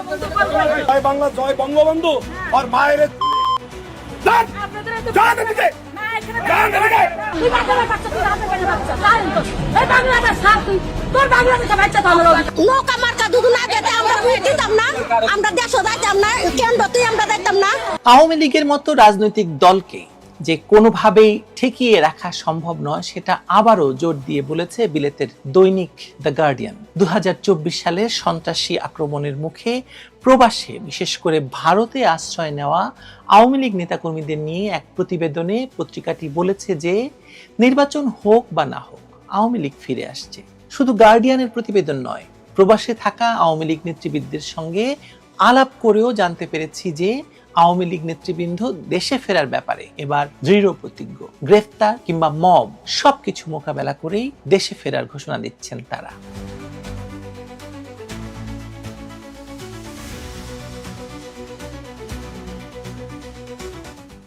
জয় বাংলা, জয় বঙ্গবন্ধু আর মায়ের নৌকা মার্কা দুধু না যেতে আমরা ভোট দিতাম না, আমরা দেশও যাইতাম না, কেন্দ্রতেই আমরা যাইতাম না। আওয়ামী লীগের মতো রাজনৈতিক দলকে যে কোনোভাবেই ঠেকিয়ে রাখা সম্ভব নয় সেটা আবারও জোর দিয়ে বলেছে বিলেতের দৈনিক দ্য গার্ডিয়ান। 2024 সালের সন্ত্রাসী আক্রমণের মুখে প্রবাসে বিশেষ করে ভারতে আশ্রয় নেওয়া আওয়ামী লীগ নেতাকর্মীদের নিয়ে এক প্রতিবেদনে পত্রিকাটি বলেছে যে নির্বাচন হোক বা না হোক আওয়ামী লীগ ফিরে আসছে। শুধু গার্ডিয়ানের প্রতিবেদন নয়, প্রবাসে থাকা আওয়ামী লীগ নেতৃবৃন্দের সঙ্গে আলাপ করেও জানতে পেরেছি যে আওয়ামী লীগ নেতৃবৃন্দ দেশে ফেরার ব্যাপারে এবার দৃঢ় প্রতিজ্ঞ। গ্রেফতার কিংবা মব সবকিছু মোকাবেলা করেই দেশে ফেরার ঘোষণা দিচ্ছেন তারা।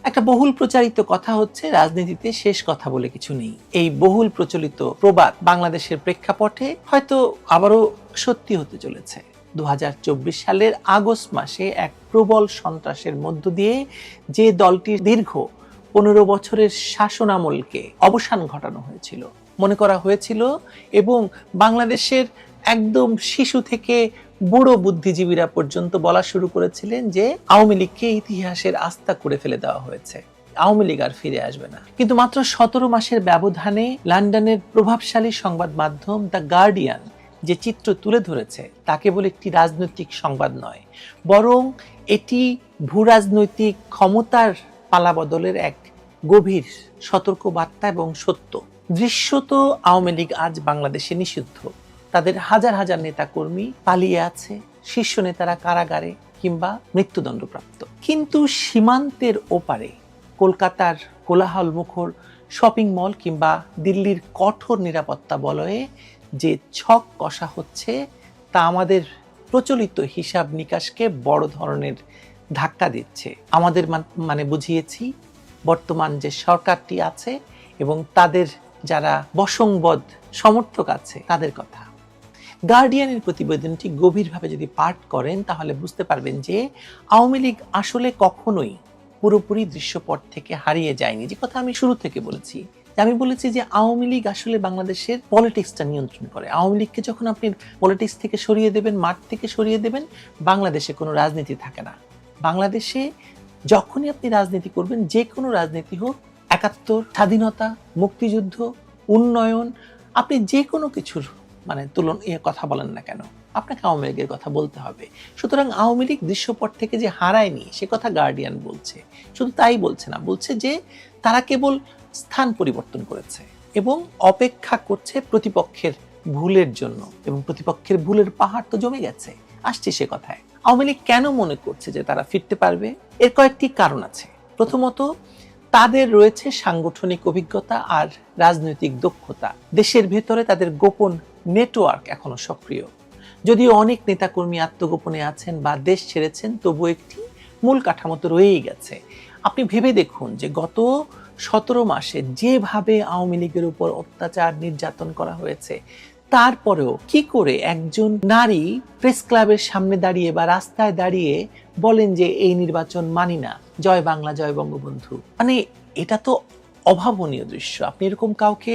একটা বহুল প্রচারিত কথা হচ্ছে রাজনীতিতে শেষ কথা বলে কিছু নেই। এই বহুল প্রচলিত প্রবাদ বাংলাদেশের প্রেক্ষাপটে হয়তো আবারও সত্যি হতে চলেছে। 2024 সালের আগস্ট মাসে এক প্রবল সন্ত্রাসের মধ্য দিয়ে যে দলটির দীর্ঘ 15 বছরের শাসনামলকে অবসান ঘটানো হয়েছিল, মনে করা হয়েছিল এবং বাংলাদেশের একদম শিশু থেকে বুড়ো বুদ্ধিজীবীরা পর্যন্ত বলা শুরু করেছিলেন যে আওয়ামী লীগকে ইতিহাসের আস্থা করে ফেলে দেওয়া হয়েছে, আওয়ামী লীগ আর ফিরে আসবে না। কিন্তু মাত্র 17 মাসের ব্যবধানে লন্ডনের প্রভাবশালী সংবাদ মাধ্যম দ্য গার্ডিয়ান যে চিত্র তুলে ধরেছে তা কেবল একটি রাজনৈতিক সংবাদ নয়, বরং এটি ভূরাজনৈতিক ক্ষমতার পালাবদলের এক গভীর সতর্ক বার্তা এবং সত্য। দৃশ্যত আওয়ামী লীগ আজ বাংলাদেশে নিষিদ্ধ, তাদের হাজার হাজার নেতা কর্মী পালিয়ে আছে, শীর্ষ নেতারা কারাগারে কিংবা মৃত্যুদণ্ডপ্রাপ্ত। কিন্তু সীমান্তের ওপারে কলকাতার কোলাহল মুখর শপিং মল কিংবা দিল্লির কঠোর নিরাপত্তা বলয়ে যে ছক কষা হচ্ছে তা আমাদের প্রচলিত হিসাব নিকাশকে বড় ধরনের ধাক্কা দিচ্ছে। আমাদের মানে বুঝিয়েছি বর্তমান যে সরকারটি আছে এবং তাদের যারা বশংবদ সমর্থক আছে তাদের কথা। গার্ডিয়ানের প্রতিবেদনটি গভীরভাবে যদি পাঠ করেন তাহলে বুঝতে পারবেন যে আওয়ামী লীগ আসলে কখনোই পুরোপুরি দৃশ্যপট থেকে হারিয়ে যায়নি। যে কথা আমি শুরু থেকে বলেছি, আমি বলেছি যে আওয়ামী লীগ আসলে বাংলাদেশের পলিটিক্সটা নিয়ন্ত্রণ করে। আওয়ামী লীগকে যখন আপনি পলিটিক্স থেকে সরিয়ে দেবেন, মাঠ থেকে সরিয়ে দেবেন, বাংলাদেশে কোনো রাজনীতি থাকে না। বাংলাদেশে যখনই আপনি রাজনীতি করবেন, যে কোনো রাজনীতি হোক, 71, স্বাধীনতা, মুক্তিযুদ্ধ, উন্নয়ন, আপনি যে কোনো কিছুর মানে কথা বলেন না কেন, আপনাকে আওয়ামী লীগের কথা বলতে হবে। সুতরাং আওয়ামী লীগ দৃশ্যপট থেকে যে হারায়নি সে কথা গার্ডিয়ান বলছে। শুধু তাই বলছে না, বলছে যে তারা কেবল স্থান পরিবর্তন করেছে এবং অপেক্ষা করছে প্রতিপক্ষের ভুলের জন্য, এবং প্রতিপক্ষের ভুলের পাহাড় তো জমে গেছে। আসছে সে কথায়। আওয়ামী লীগ কেন মনে করছে যে তারা ফিরতে পারবে? এর কয়েকটি কারণ আছে। প্রথমত, তাদের রয়েছে সাংগঠনিক অভিজ্ঞতা আর রাজনৈতিক দক্ষতা। দেশের ভেতরে তাদের গোপন নেটওয়ার্ক এখনো সক্রিয়। যদিও অনেক নেতাকর্মী আত্মগোপনে আছেন বা দেশ ছেড়েছেন, তবু একটি মূল কাঠামো তো রয়েই গেছে। আপনি ভেবে দেখুন যে গত 17 মাসে যেভাবে আওয়ামী লীগের উপর অত্যাচার নির্যাতন করা হয়েছে, তারপরেও কি করে একজন নারী প্রেস ক্লাবের সামনে দাঁড়িয়ে বা রাস্তায় দাঁড়িয়ে বলেন যে এই নির্বাচন মানি না, জয় বাংলা, জয় বঙ্গবন্ধু। মানে এটা তো অভাবনীয় দৃশ্য। আপনি এরকম কাউকে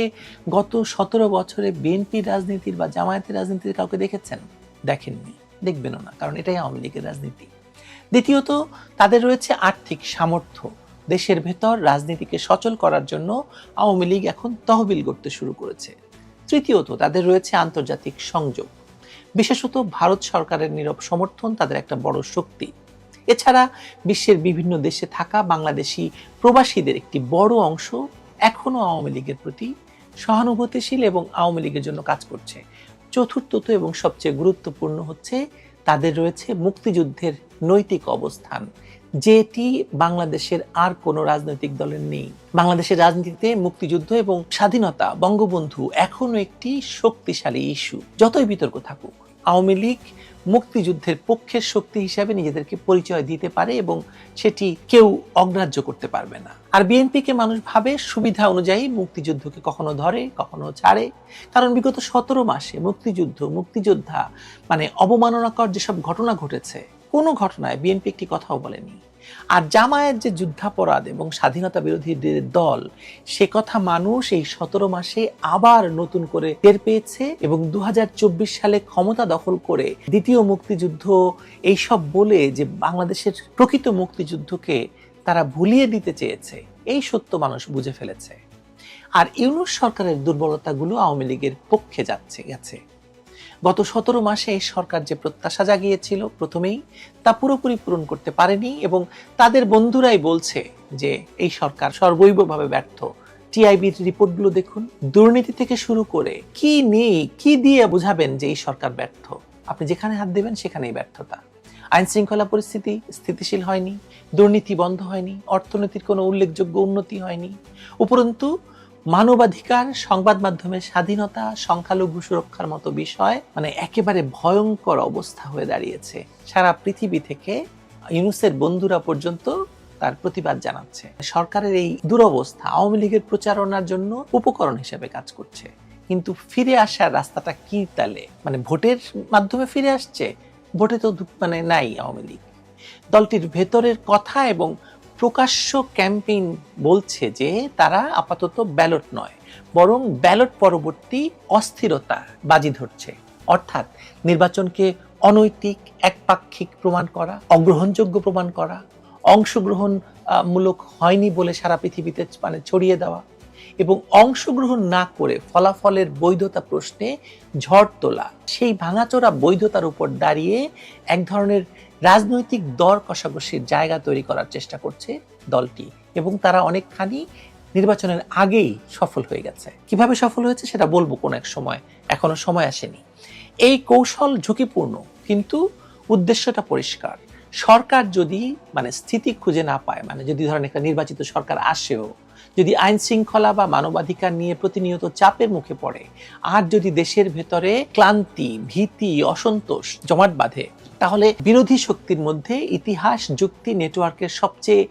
গত 17 বছরে বিএনপির রাজনীতির বা জামায়াতের রাজনীতির কাউকে দেখেছেন? দেখেননি, দেখবেনও না, কারণ এটাই আওয়ামী লীগের রাজনীতি। দ্বিতীয়ত, তাদের রয়েছে আর্থিক সামর্থ্য। দেশের ভেতর রাজনীতিকে সচল করার জন্য আওয়ামী লীগ এখন তহবিল গড়তে শুরু করেছে। তৃতীয়ত, তাদের রয়েছে আন্তর্জাতিক সংযোগ। বিশেষত ভারত সরকারের নীরব সমর্থন তাদের একটা বড় শক্তি। এছাড়া বিশ্বের বিভিন্ন দেশে থাকা বাংলাদেশি প্রবাসীদের একটি বড় অংশ এখনো আওয়ামী লীগের প্রতি সহানুভূতিশীল এবং আওয়ামী লীগের জন্য কাজ করছে। চতুর্থত এবং সবচেয়ে গুরুত্বপূর্ণ হচ্ছে তাদের রয়েছে মুক্তিযুদ্ধের নৈতিক অবস্থান, যেটি বাংলাদেশের আর কোনো রাজনৈতিক দলের নেই। বাংলাদেশের রাজনীতিতে মুক্তিযুদ্ধ এবং স্বাধীনতা, বঙ্গবন্ধু এখনো একটি শক্তিশালী ইস্যু। যতই বিতর্ক থাকুক, আওয়ামী লীগ মুক্তিযুদ্ধের পক্ষের শক্তি হিসাবে নিজেদেরকে পরিচয় দিতে পারে এবং সেটি কেউ অগ্রাহ্য করতে পারবে না। আর বিএনপিকে মানুষ ভাবে সুবিধা অনুযায়ী মুক্তিযুদ্ধকে কখনো ধরে, কখনো ছাড়ে। কারণ বিগত 17 মাসে মুক্তিযোদ্ধা মানে অবমাননাকর যেসব ঘটনা ঘটেছে, কোনো ঘটনায় বিএনপি একটি কথাও বলেনি। আর জামায়াত যে যুদ্ধাপরাধ এবং স্বাধীনতা বিরোধী দল, সে কথা মানুষ এই 17 মাসে আবার নতুন করে টের পেয়েছে এবং 2024 সালে ক্ষমতা দখল করে দ্বিতীয় মুক্তিযুদ্ধ এইসব বলে যে বাংলাদেশের প্রকৃত মুক্তিযুদ্ধকে তারা ভুলিয়ে দিতে চেয়েছে, এই সত্য মানুষ বুঝে ফেলেছে। আর ইউনূস সরকারের দুর্বলতাগুলো আওয়ামী লীগের পক্ষে গেছে। গত 17 মাসে এই সরকার যে প্রত্যাশা জাগিয়েছিল প্রথমেই, তা পুরোপুরি পূরণ করতে পারেনি এবং তাদের বন্ধুরাই বলছে যে এই সরকার সর্বৈবভাবে ব্যর্থ। টিআইবির রিপোর্টগুলো দেখুন, দুর্নীতি থেকে শুরু করে কি নেই, কি দিয়ে বোঝাবেন যে এই সরকার ব্যর্থ? আপনি যেখানে হাত দেবেন সেখানেই ব্যর্থতা। আইন শৃঙ্খলা পরিস্থিতি স্থিতিশীল হয়নি, দুর্নীতি বন্ধ হয়নি, অর্থনীতির কোনো উল্লেখযোগ্য উন্নতি হয়নি। উপরন্তু মানবাধিকার, সংবাদ মাধ্যমের স্বাধীনতা, সংখ্যালঘু সুরক্ষার মতো বিষয় একেবারে ভয়ঙ্কর অবস্থা হয়ে দাঁড়িয়েছে। সারা পৃথিবী থেকে ইউনূসের বন্ধুরা পর্যন্ত তার প্রতিবাদ জানাচ্ছে। সরকারের এই দুরবস্থা আওয়ামী লীগের প্রচারণার জন্য উপকরণ হিসেবে কাজ করছে। কিন্তু ফিরে আসার রাস্তাটা কি তাহলে? ভোটের মাধ্যমে ফিরে আসছে? ভোটে তো নাই আওয়ামী লীগ। দলটির ভেতরের কথা এবং প্রকাশ্য ক্যাম্পেইন বলছে যে তারা আপাতত ব্যালট নয়, বরং ব্যালট পরবর্তী অস্থিরতা বাজি ধরছে। অর্থাৎ নির্বাচনকে অনৈতিক, একপাক্ষিক প্রমাণ করা, অগ্রহণযোগ্য প্রমাণ করা, অংশগ্রহণ মূলক হয়নি বলে সারা পৃথিবীতে ছড়িয়ে দেওয়া এবং অংশগ্রহণ না করে ফলাফলের বৈধতা প্রশ্নে ঝড় তোলা। সেই ভাঙাচোরা বৈধতার উপর দাঁড়িয়ে এক ধরনের রাজনৈতিক দর কষাকষির জায়গা তৈরি করার চেষ্টা করছে দলটি এবং তারা অনেকখানি নির্বাচনের আগেই সফল হয়ে গেছে। কিভাবে সফল হয়েছে সেটা বলবো কোন এক সময়, এখনো সময় আসেনি। এই কৌশল ঝুঁকিপূর্ণ, কিন্তু উদ্দেশ্যটা পরিষ্কার। সরকার যদি স্থিতি খুঁজে না পায়, যদি ধরেন একটা নির্বাচিত সরকার আসেও, যদি আইন শৃঙ্খলা বা মানবাধিকার নিয়ে প্রতিনিয়ত চাপের মুখে পড়ে, আর যদি দেশের ভেতরে ক্লান্তি, ভীতি, অসন্তোষ জমাট বাঁধে, তাহলে বিরোধী শক্তির মধ্যে ইতিহাস যুক্তি নেটওয়ার্কের সবচেয়ে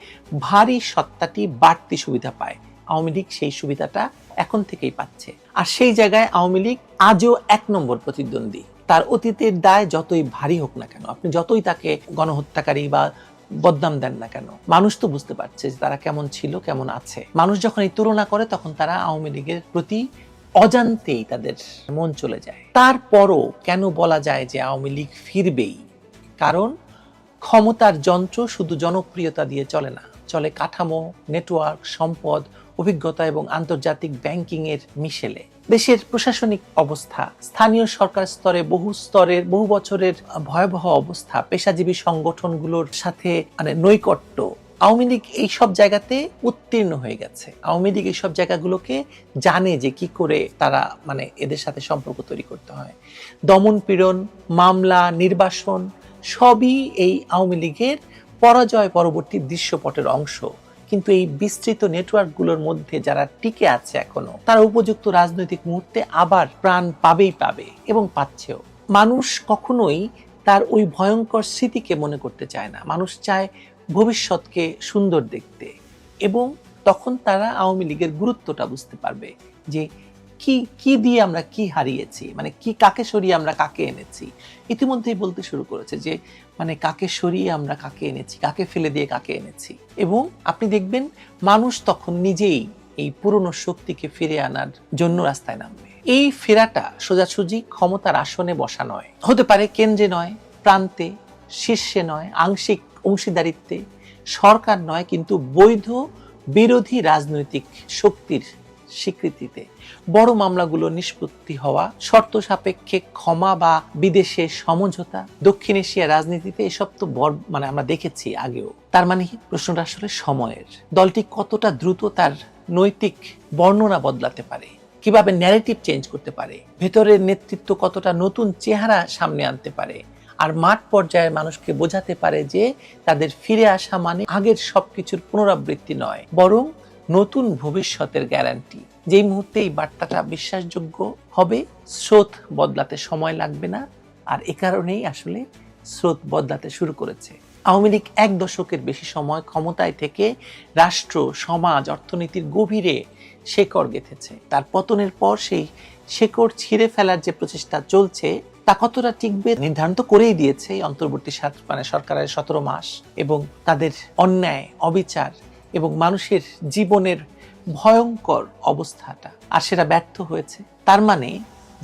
ভারী সত্তাটি বাড়তি সুবিধা পায়। আওয়ামী লীগ সেই সুবিধাটা এখন থেকেই পাচ্ছে। আর সেই জায়গায় আওয়ামী লীগ আজও 1 নম্বর প্রতিদ্বন্দ্বী। তার অতীতের দায় যতই ভারী হোক না কেন, আপনি যতই তাকে গণহত্যাকারী বা বদনাম দেন না কেন, মানুষ তো বুঝতে পারছে যে তারা কেমন ছিল, কেমন আছে। মানুষ যখন এই তুলনা করে তখন তারা আওয়ামী লীগের প্রতি অজান্তেই তাদের মন চলে যায়। তারপরও কেন বলা যায় যে আওয়ামী লীগ ফিরবেই? কারণ ক্ষমতার যন্ত্র শুধু জনপ্রিয়তা দিয়ে চলে না, চলে কাঠামো, নেটওয়ার্ক, সম্পদ, অভিজ্ঞতা এবং আন্তর্জাতিক ব্যাংকিং এর মিশেলে। দেশের প্রশাসনিক অবস্থা, স্থানীয় সরকার স্তরে বহু বছরের ভয়াবহ অবস্থা, পেশাজীবী সংগঠনগুলোর সাথে নৈকট্য, আওয়ামী লীগ এইসব জায়গাতে উত্তীর্ণ হয়ে গেছে। আওয়ামী লীগ এইসব জায়গাগুলোকে জানে যে কি করে তারা এদের সাথে সম্পর্ক তৈরি করতে হয়। দমন পীড়ন, মামলা, নির্বাসন সবই এই আওয়ামী লীগের পরাজয় পরবর্তী দৃশ্যপটের অংশ। কিন্তু এই বিস্তৃত নেটওয়ার্কগুলোর মধ্যে যারা টিকে আছে এখনো, তারা উপযুক্ত রাজনৈতিক মুহূর্তে আবার প্রাণ পাবে এবং পাচ্ছেও। মানুষ কখনোই তার ওই ভয়ঙ্কর স্মৃতিকে মনে করতে চায় না। মানুষ চায় ভবিষ্যৎকে সুন্দর দেখতে, এবং তখন তারা আওয়ামী লীগের গুরুত্বটা বুঝতে পারবে যে কি দিয়ে আমরা কি হারিয়েছি, কাকে সরিয়ে আমরা কাকে এনেছি। ইতিমধ্যেই বলতে শুরু করেছে যে কাকে সরিয়ে আমরা কাকে এনেছি, কাকে ফেলে দিয়ে কাকে এনেছি। এবং আপনি দেখবেন মানুষ তখন নিজেই এই পুরনো শক্তিকে ফিরে আনার জন্য রাস্তায় নামবে। এই ফেরাটা সোজাসুজি ক্ষমতার আসনে বসা নয়, হতে পারে কেন্দ্রে নয়, প্রান্তে, শীর্ষে নয়, আংশিক অংশীদারিত্বে, সরকার নয়, কিন্তু বৈধ বিরোধী রাজনৈতিক শক্তির স্বীকৃতিতে। বড় মামলাগুলো নিষ্পত্তি হওয়া, শর্ত সাপেক্ষে ক্ষমা বা বিদেশে সমঝোতা, দক্ষিণ এশিয়া রাজনীতিতে এসব তো আমরা দেখেছি আগেও। তার প্রশ্নটা আসলে সময়ের। দলটি কতটা দ্রুত তার নৈতিক বর্ণনা বদলাতে পারে, কিভাবে ন্যারেটিভ চেঞ্জ করতে পারে, ভেতরের নেতৃত্ব কতটা নতুন চেহারা সামনে আনতে পারে, আর মাঠ পর্যায়ের মানুষকে বোঝাতে পারে যে তাদের ফিরে আসা আগের সবকিছুর পুনরাবৃত্তি নয়, বরং নতুন ভবিষ্যতের গ্যারান্টি। যেই মুহূর্তে এই বার্তাটা বিশ্বাসযোগ্য হবে, স্রোত বদলাতে সময় লাগবে না। আর এ কারণেই আসলে স্রোত বদলাতে শুরু করেছে। আওয়ামী লীগ 1 দশকের বেশি সময় ক্ষমতায় থেকে রাষ্ট্র, সমাজ, অর্থনীতির গভীরে শেকড় গেঁথেছে। তার পতনের পর সেই শেকড় ছিঁড়ে ফেলার যে প্রচেষ্টা চলছে, তা কতটা টিকবে নির্ধারণ তো করেই দিয়েছে এই অন্তর্বর্তী সরকারের 17 মাস, এবং তাদের অন্যায়, অবিচার এবং মানুষের জীবনের ভয়ঙ্কর অবস্থাটা, আর সেটা ব্যর্থ হয়েছে। তার মানে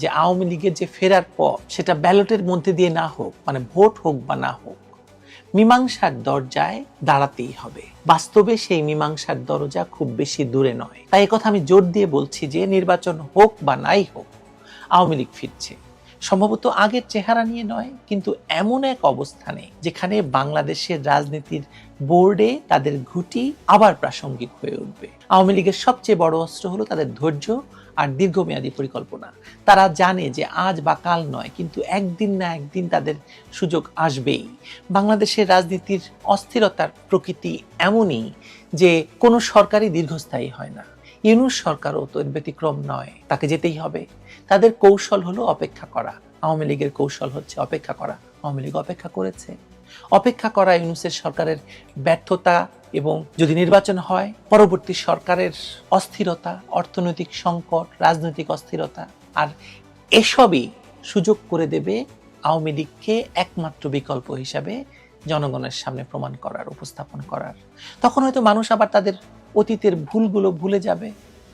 যে আওয়ামী লীগের যে ফেরার পর সেটা ব্যালটের মধ্যে দিয়ে না হোক, মানে ভোট হোক বা না হোক, মীমাংসার দরজায় দাঁড়াতেই হবে। বাস্তবে সেই মীমাংসার দরজা খুব বেশি দূরে নয়। তাই কথা আমি জোর দিয়ে বলছি যে নির্বাচন হোক বা নাই হোক, আওয়ামী লীগ ফিরছে। সম্ভবত আগের চেহারা নিয়ে নয়, কিন্তু এমন এক অবস্থানে যেখানে বাংলাদেশের রাজনীতির বোর্ডে তাদের ঘুঁটি আবার প্রাসঙ্গিক হয়ে উঠবে। আওয়ামী লীগের সবচেয়ে বড় অস্ত্র হলো তাদের ধৈর্য আর দীর্ঘমেয়াদী পরিকল্পনা। তারা জানে যে আজ বা কাল নয়, কিন্তু একদিন না একদিন তাদের সুযোগ আসবেই। বাংলাদেশের রাজনীতির অস্থিরতার প্রকৃতি এমনই যে কোনো সরকারই দীর্ঘস্থায়ী হয় না। ইউনূস সরকারও তো এর ব্যতিক্রম নয়, তাকে যেতেই হবে। তাদের কৌশল হলো অপেক্ষা করা। আওয়ামী লীগের কৌশল হচ্ছে অপেক্ষা করা। আওয়ামী লীগ অপেক্ষা করেছে। অপেক্ষা করা ইউনূসের সরকারের ব্যর্থতা, এবং যদি নির্বাচন হয় পরবর্তী সরকারের অস্থিরতা, অর্থনৈতিক সংকট, রাজনৈতিক অস্থিরতা, আর এসবই সুযোগ করে দেবে আওয়ামী লীগকে একমাত্র বিকল্প হিসাবে জনগণের সামনে প্রমাণ করার, উপস্থাপন করার। তখন হয়তো মানুষ আবার তাদের অতীতের ভুলগুলো ভুলে যাবে,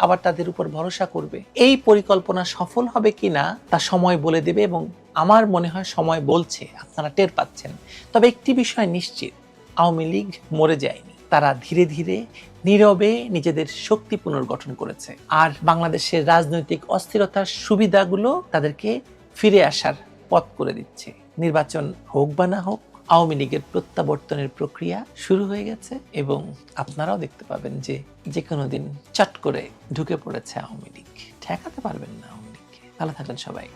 আবার তাদের উপর ভরসা করবে। এই পরিকল্পনা সফল হবে কিনা তা সময় বলে দেবে, এবং আমার মনে হয় সময় বলছে, আপনারা টের পাচ্ছেন। তবে একটি বিষয় নিশ্চিত, আওয়ামী লীগ মরে যায়নি। তারা ধীরে ধীরে নীরবে নিজেদের শক্তি পুনর্গঠন করেছে, আর বাংলাদেশের রাজনৈতিক অস্থিরতার সুবিধাগুলো তাদেরকে ফিরে আসার পথ করে দিচ্ছে। নির্বাচন হোক বা না হোক, আওয়ামী লীগের প্রত্যাবর্তনের প্রক্রিয়া শুরু হয়ে গেছে, এবং আপনারাও দেখতে পাবেন যে কোনো দিন চট করে ঢুকে পড়েছে আওয়ামী লীগ। ঠেকাতে পারবেন না আওয়ামী লীগকে। ভালো থাকবেন সবাই।